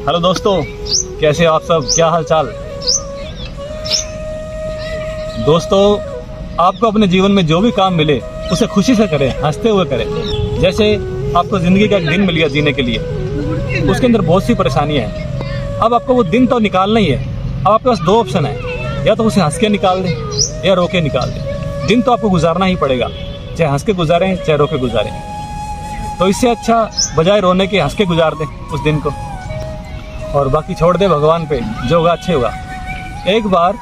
Hello दोस्तों, कैसे हो आप सब? क्या हाल चाल? दोस्तों, आपको अपने जीवन में जो भी काम मिले उसे खुशी से करें, हंसते हुए करें। जैसे आपको ज़िंदगी का एक दिन मिल गया जीने के लिए, उसके अंदर बहुत सी परेशानियां हैं। अब आपको वो दिन तो निकालना ही है। अब आपके पास दो ऑप्शन है, या तो उसे हंस के निकाल दें या रो के निकाल दें। दिन तो आपको गुजारना ही पड़ेगा, चाहे हंस के गुजारें चाहे रो के गुजारें। तो इससे अच्छा बजाय रोने के हंस के गुजार दें उस दिन को, और बाकी छोड़ दे भगवान पे, जो होगा अच्छे होगा। एक बार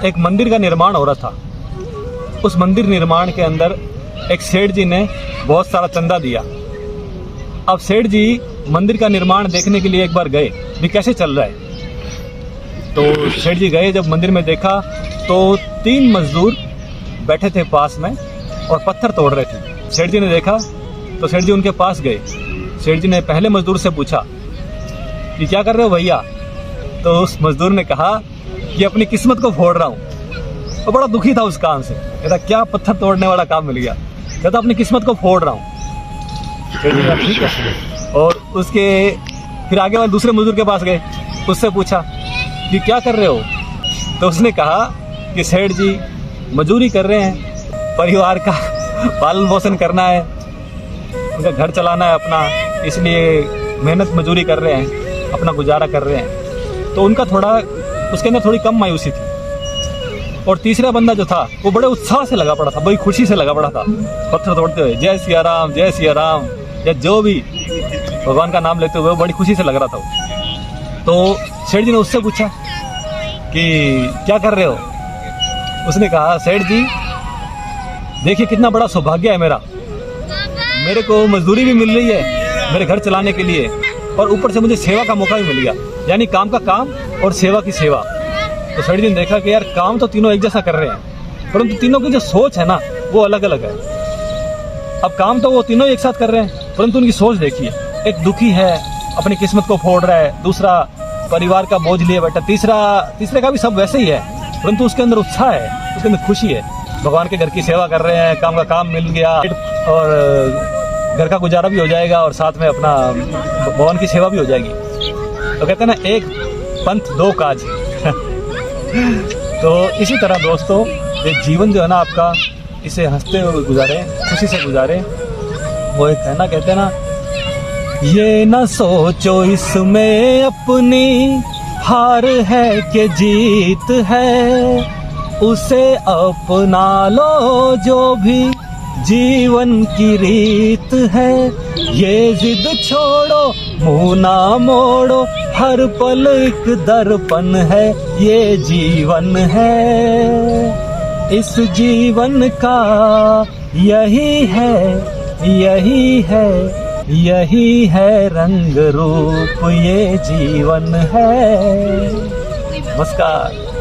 एक मंदिर का निर्माण हो रहा था। उस मंदिर निर्माण के अंदर एक सेठ जी ने बहुत सारा चंदा दिया। अब सेठ जी मंदिर का निर्माण देखने के लिए एक बार गए भी कैसे चल रहा है। तो सेठ जी गए, जब मंदिर में देखा तो 3 मजदूर बैठे थे पास में और पत्थर तोड़ रहे थे। सेठ जी ने देखा तो सेठ जी उनके पास गए। सेठ जी ने पहले मजदूर से पूछा कि क्या कर रहे हो भैया? तो उस मजदूर ने कहा कि अपनी किस्मत को फोड़ रहा हूँ। तो बड़ा दुखी था उस काम से, कहता क्या पत्थर तोड़ने वाला काम मिल गया। कहता अपनी किस्मत को फोड़ रहा हूँ। सेठ जी ने ठीक है। और उसके फिर आगे वाले दूसरे मजदूर के पास गए, उससे पूछा कि क्या कर रहे हो? तो उसने कहा कि सेठ जी मजदूरी कर रहे हैं, परिवार का पालन पोषण करना है, उनका घर चलाना है अपना, इसलिए मेहनत मजदूरी कर रहे हैं, अपना गुजारा कर रहे हैं। तो उनका थोड़ा उसके अंदर थोड़ी कम मायूसी थी। और तीसरा बंदा जो था वो बड़े उत्साह से लगा पड़ा था, बड़ी खुशी से लगा पड़ा था पत्थर तोड़ते हुए, जय सिया राम जय सिया राम, या जो भी भगवान का नाम लेते हुए वो बड़ी खुशी से लग रहा था वो। तो सेठ जी ने उससे पूछा कि क्या कर रहे हो? उसने कहा सेठ जी देखिए कितना बड़ा सौभाग्य है मेरे को मजदूरी भी मिल रही है मेरे घर चलाने के लिए, और ऊपर से मुझे सेवा का मौका भी मिल गया, यानी काम का काम और सेवा की सेवा। तो सेठ जी ने देखा कि यार काम तो तीनों एक जैसा कर रहे हैं, परंतु तीनों की जो सोच है ना वो अलग अलग है। अब काम तो वो तीनों एक साथ कर रहे हैं, परंतु उनकी सोच देखिए, एक दुखी है अपनी किस्मत को फोड़ रहा है, दूसरा परिवार का बोझ लिए बैठा, तीसरे का भी सब वैसे ही है, परंतु उसके अंदर उत्साह है, उसके अंदर खुशी है। भगवान के घर की सेवा कर रहे हैं, काम का काम मिल गया और घर का गुजारा भी हो जाएगा और साथ में अपना भगवान की सेवा भी हो जाएगी। तो कहते हैं ना, एक पंथ दो काज। तो इसी तरह दोस्तों ये जीवन जो है ना आपका, इसे हंसते हुए गुजारें, खुशी से गुजारें। वो एक है ना, कहते हैं ना, ये ना सोचो इसमें अपनी हार है कि जीत है, उसे अपना लो जो भी जीवन की रीत है। ये जिद छोड़ो मुँह ना मोड़ो, हर पल एक दर्पण है, ये जीवन है। इस जीवन का यही है रंग रूप, ये जीवन है। नमस्कार।